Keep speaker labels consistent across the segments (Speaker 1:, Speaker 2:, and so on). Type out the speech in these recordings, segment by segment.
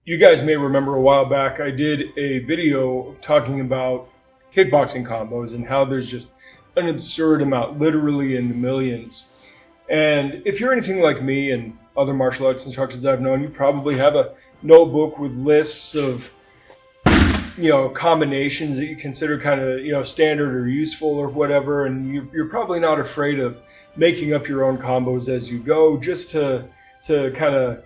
Speaker 1: You guys may remember a while back I did a video talking about kickboxing combos and how there's just an absurd amount, literally in the millions. And if you're anything like me and other martial arts instructors I've known, you probably have a notebook with lists of combinations that you consider kind of standard or useful or whatever, and you're probably not afraid of making up your own combos as you go, just to kind of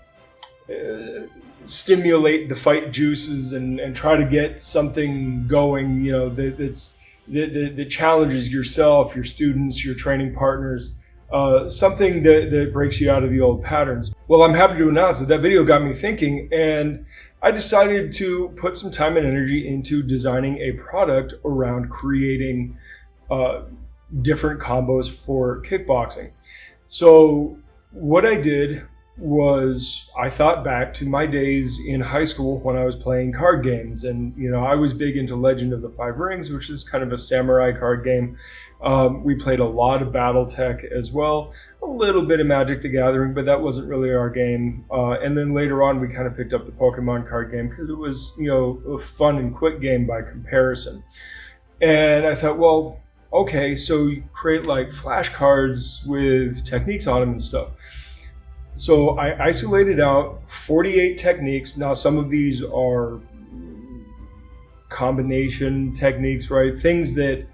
Speaker 1: stimulate the fight juices and try to get something going, that challenges yourself, your students, your training partners, something that breaks you out of the old patterns. Well, I'm happy to announce that video got me thinking, and I decided to put some time and energy into designing a product around creating different combos for kickboxing. So what I did was I thought back to my days in high school when I was playing card games, and I was big into Legend of the Five Rings, which is kind of a samurai card game. We played a lot of BattleTech as well, a little bit of Magic the Gathering, but that wasn't really our game. And then later on, we kind of picked up the Pokemon card game because it was a fun and quick game by comparison. And I thought, well, okay, so you create like flashcards with techniques on them and stuff. So I isolated out 48 techniques. Now, some of these are combination techniques, right? Things that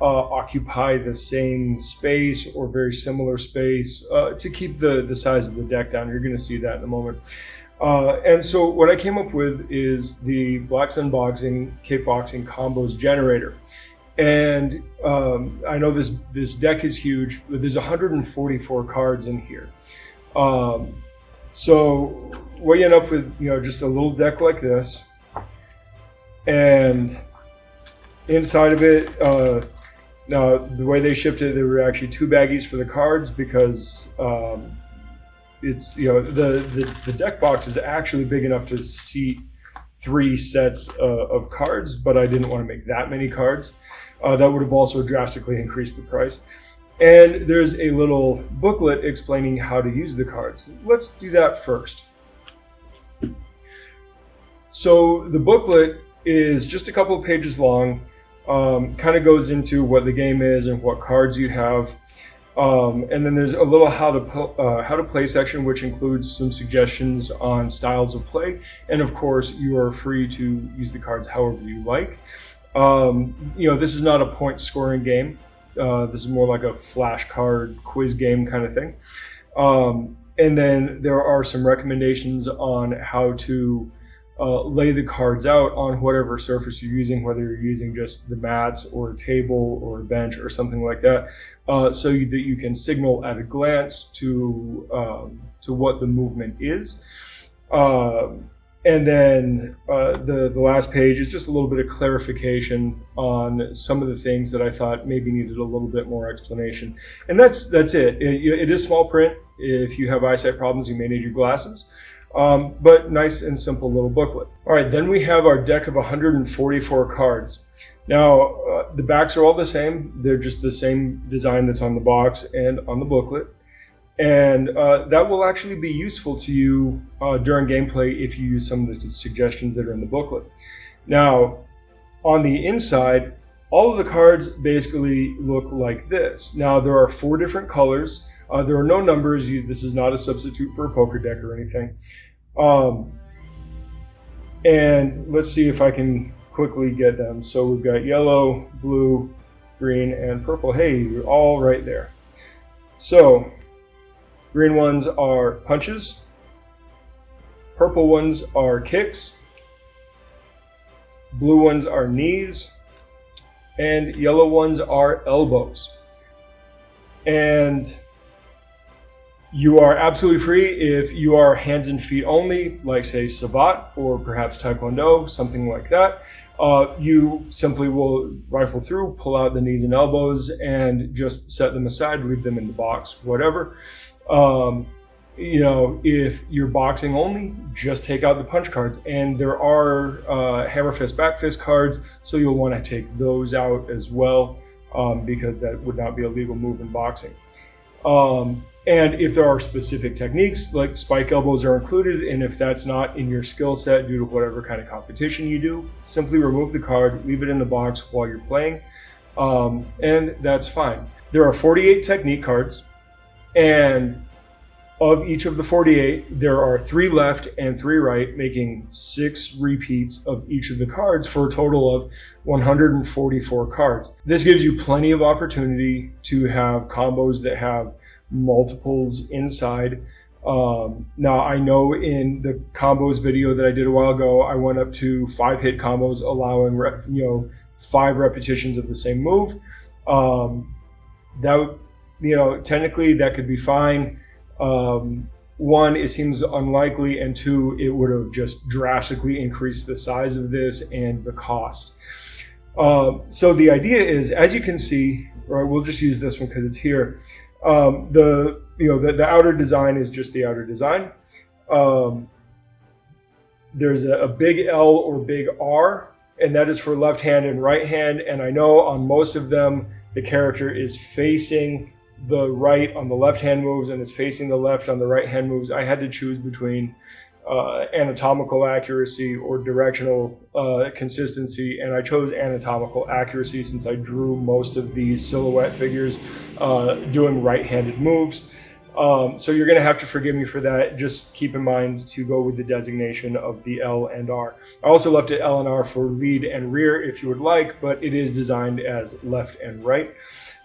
Speaker 1: occupy the same space or very similar space to keep the size of the deck down. You're going to see that in a moment. And so what I came up with is the Black Sun Boxing Kickboxing Combos Generator. And I know this deck is huge, but there's 144 cards in here. So what you end up with, just a little deck like this, and inside of it, now the way they shipped it, there were actually 2 baggies for the cards because it's the deck box is actually big enough to seat 3 sets of cards, but I didn't want to make that many cards. That would have also drastically increased the price. And there's a little booklet explaining how to use the cards. Let's do that first. So the booklet is just a couple of pages long, kind of goes into what the game is and what cards you have. And then there's a little how to play section, which includes some suggestions on styles of play. And of course, you are free to use the cards however you like. This is not a point scoring game. This is more like a flashcard quiz game kind of thing. And then there are some recommendations on how to lay the cards out on whatever surface you're using, whether you're using just the mats or a table or a bench or something like that, so that you can signal at a glance to what the movement is. And then the last page is just a little bit of clarification on some of the things that I thought maybe needed a little bit more explanation. And that's it. It is small print. If you have eyesight problems, you may need your glasses. But nice and simple little booklet. All right, then we have our deck of 144 cards. Now, the backs are all the same. They're just the same design that's on the box and on the booklet. And that will actually be useful to you during gameplay if you use some of the suggestions that are in the booklet. Now, on the inside, all of the cards basically look like this. Now, there are 4 different colors. There are no numbers. This is not a substitute for a poker deck or anything. And let's see if I can quickly get them. So we've got yellow, blue, green, and purple. Hey, you're all right there. So green ones are punches, purple ones are kicks, blue ones are knees, and yellow ones are elbows. And you are absolutely free if you are hands and feet only, like say Savate or perhaps Taekwondo, something like that. You simply will rifle through, pull out the knees and elbows, and just set them aside, leave them in the box, whatever. If you're boxing only, just take out the punch cards. And there are hammer fist, back fist cards, so you'll want to take those out as well, because that would not be a legal move in boxing. And if there are specific techniques, like spike elbows are included, and if that's not in your skill set due to whatever kind of competition you do, simply remove the card, leave it in the box while you're playing, and that's fine. There are 48 technique cards, and of each of the 48, there are 3 left and 3 right, making 6 repeats of each of the cards for a total of 144 cards. This gives you plenty of opportunity to have combos that have multiples inside. Now I know in the combos video that I did a while ago, I went up to 5 hit combos, allowing 5 repetitions of the same move. That technically that could be fine. 1, it seems unlikely, and 2, it would have just drastically increased the size of this and the cost. So the idea is, as you can see, right, we'll just use this one because it's here. The outer design is just the outer design. There's a big L or big R, and that is for left hand and right hand. And I know on most of them, the character is facing the right on the left hand moves and is facing the left on the right hand moves. I had to choose between anatomical accuracy or directional consistency, and I chose anatomical accuracy since I drew most of these silhouette figures doing right-handed moves. So you're going to have to forgive me for that. Just keep in mind to go with the designation of the L and R. I also left it L and R for lead and rear if you would like, but it is designed as left and right.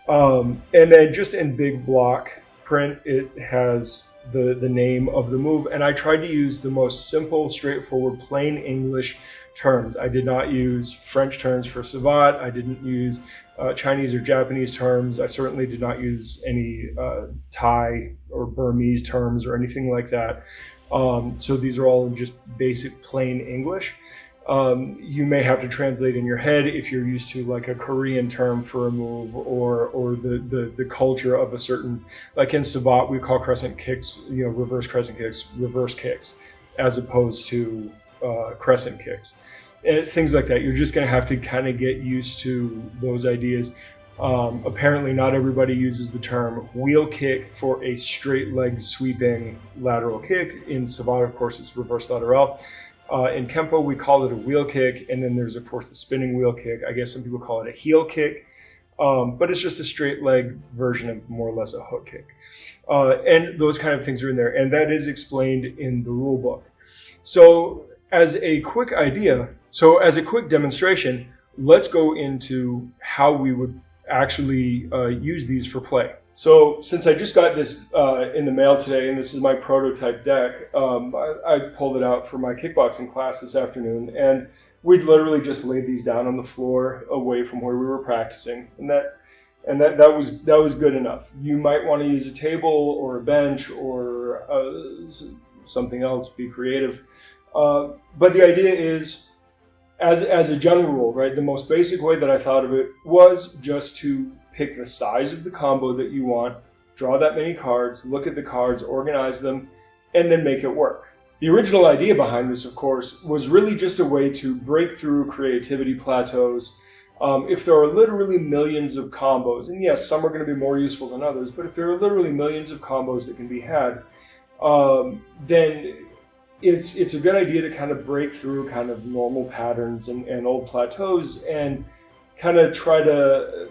Speaker 1: And then just in big block print, it has the name of the move, and I tried to use the most simple, straightforward, plain English terms. I did not use French terms for savate. I didn't use Chinese or Japanese terms. I certainly did not use any Thai or Burmese terms or anything like that. So these are all just basic plain English. You may have to translate in your head if you're used to like a Korean term for a move or the culture of a certain, like in savate, we call crescent kicks, reverse crescent kicks, reverse kicks, as opposed to crescent kicks. And things like that. You're just going to have to kind of get used to those ideas. Apparently not everybody uses the term wheel kick for a straight leg sweeping lateral kick. In savate, of course, it's reverse lateral. In Kempo, we call it a wheel kick, and then there's, of course, the spinning wheel kick. I guess some people call it a heel kick, but it's just a straight leg version of more or less a hook kick. And those kind of things are in there, and that is explained in the rule book. So as a quick demonstration, let's go into how we would actually use these for play. So since I just got this in the mail today, and this is my prototype deck, I pulled it out for my kickboxing class this afternoon, and we'd literally just laid these down on the floor away from where we were practicing, and that was good enough. You might want to use a table or a bench or something else. Be creative, but the idea is, as a general rule, right? The most basic way that I thought of it was just to pick the size of the combo that you want, draw that many cards, look at the cards, organize them, and then make it work. The original idea behind this, of course, was really just a way to break through creativity plateaus. If there are literally millions of combos, and yes, some are going to be more useful than others, but if there are literally millions of combos that can be had, then it's a good idea to kind of break through kind of normal patterns and old plateaus and kind of try to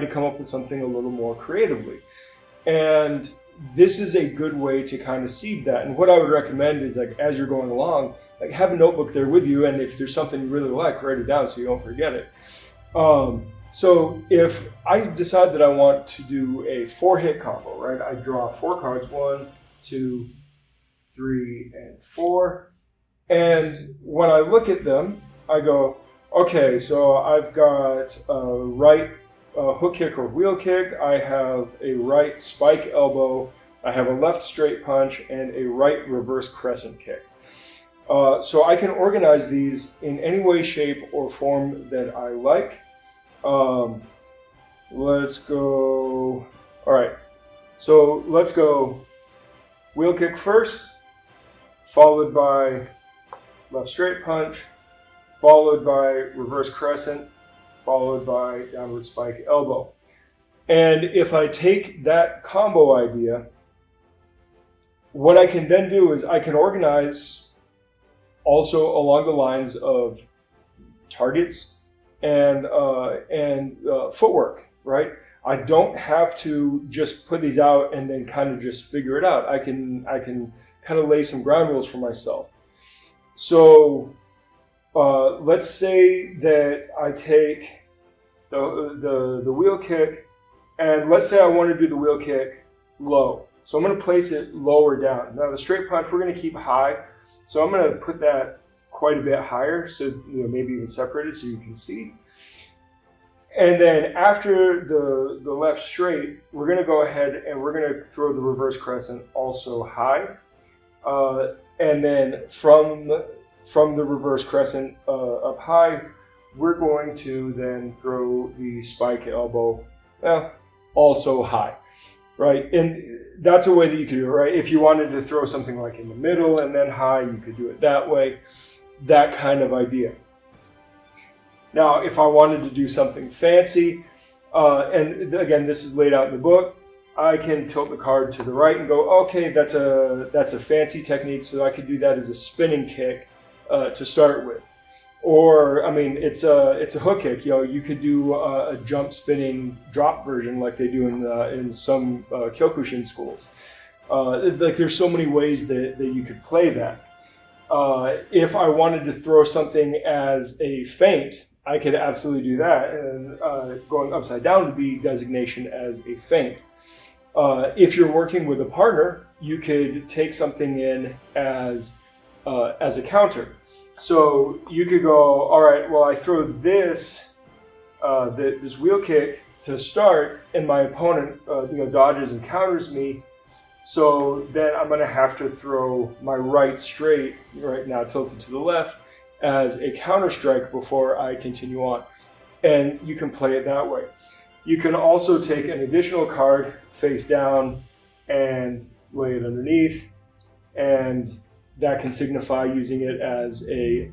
Speaker 1: come up with something a little more creatively. And this is a good way to kind of seed that. And what I would recommend is, like, as you're going along, like, have a notebook there with you, and if there's something you really like, write it down so you don't forget it. So if I decide that I want to do a 4-hit combo, right? I draw 4 cards, 1, 2, 3, and 4. And when I look at them, I go, okay, so I've got a right hook kick or wheel kick. I have a right spike elbow. I have a left straight punch and a right reverse crescent kick. So I can organize these in any way, shape, or form that I like. Let's go. All right. So let's go wheel kick first, followed by left straight punch, followed by reverse crescent, followed by downward spike elbow. And if I take that combo idea, what I can then do is I can organize also along the lines of targets and footwork, right? I don't have to just put these out and then kind of just figure it out. I can kind of lay some ground rules for myself. So let's say that I take the wheel kick, and let's say I want to do the wheel kick low. So I'm going to place it lower down. Now the straight punch we're going to keep high, so I'm going to put that quite a bit higher, so maybe even separated so you can see. And then after the left straight, we're going to go ahead and we're going to throw the reverse crescent also high. And then from the reverse crescent up high, we're going to then throw the spike elbow also high, right? And that's a way that you could do it, right? If you wanted to throw something like in the middle and then high, you could do it that way, that kind of idea. Now, if I wanted to do something fancy, and again, this is laid out in the book, I can tilt the card to the right and go, okay, that's a fancy technique, so I could do that as a spinning kick to start with. Or, I mean, it's a hook kick. You could do a jump spinning drop version like they do in some Kyokushin schools. Like there's so many ways that you could play that. If I wanted to throw something as a feint, I could absolutely do that, and going upside down would be designation as a feint. If you're working with a partner, you could take something in as a counter. So you could go, all right, well, I throw this wheel kick to start, and my opponent dodges and counters me. So then I'm going to have to throw my right straight, right now tilted to the left, as a counter strike before I continue on. And you can play it that way. You can also take an additional card face down and lay it underneath, and that can signify using it as a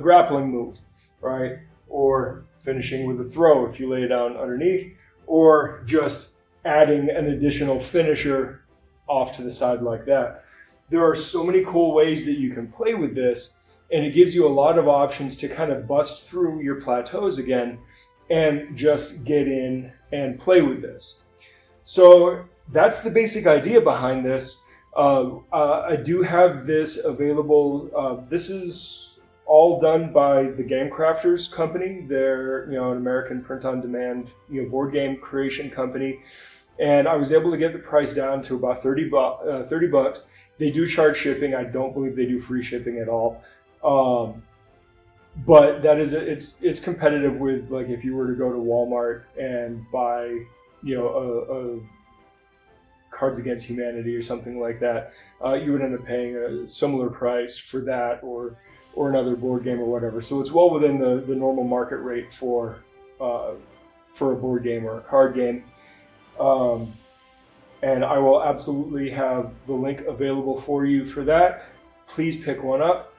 Speaker 1: grappling move, right? Or finishing with a throw if you lay it down underneath, or just adding an additional finisher off to the side like that. There are so many cool ways that you can play with this, and it gives you a lot of options to kind of bust through your plateaus again and just get in and play with this. So that's the basic idea behind this. I do have this available. This is all done by the Game Crafters company. They're an American print-on-demand board game creation company, and I was able to get the price down to about $30 bucks. They do charge shipping. I don't believe they do free shipping at all. But that is it's competitive with, like, if you were to go to Walmart and buy a Cards Against Humanity or something like that, you would end up paying a similar price for that or another board game or whatever. So it's well within the normal market rate for a board game or a card game. And I will absolutely have the link available for you for that. Please pick one up.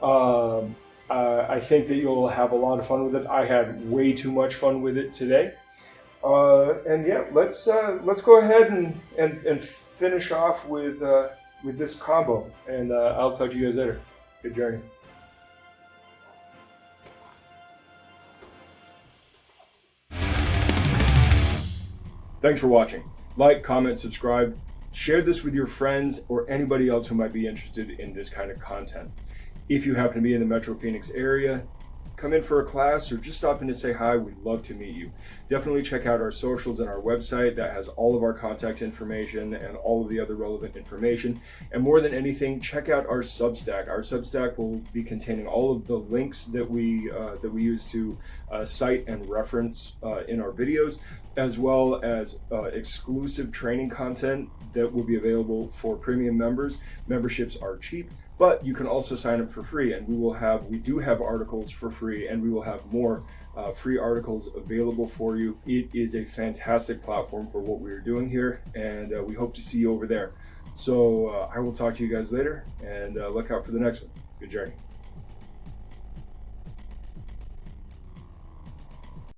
Speaker 1: I think that you'll have a lot of fun with it. I had way too much fun with it today. And yeah, let's go ahead and finish off with this combo. And I'll talk to you guys later. Good journey. Thanks for watching. Like, comment, subscribe, share this with your friends or anybody else who might be interested in this kind of content. If you happen to be in the Metro Phoenix area, come in for a class or just stop in to say hi. We'd love to meet you. Definitely check out our socials and our website that has all of our contact information and all of the other relevant information. And more than anything, check out our Substack. Our Substack will be containing all of the links that we use to cite and reference in our videos, as well as exclusive training content that will be available for premium members. Memberships are cheap, but you can also sign up for free, and we do have articles for free, and we will have more free articles available for you. It is a fantastic platform for what we are doing here, and we hope to see you over there. So I will talk to you guys later, and look out for the next one. Good journey.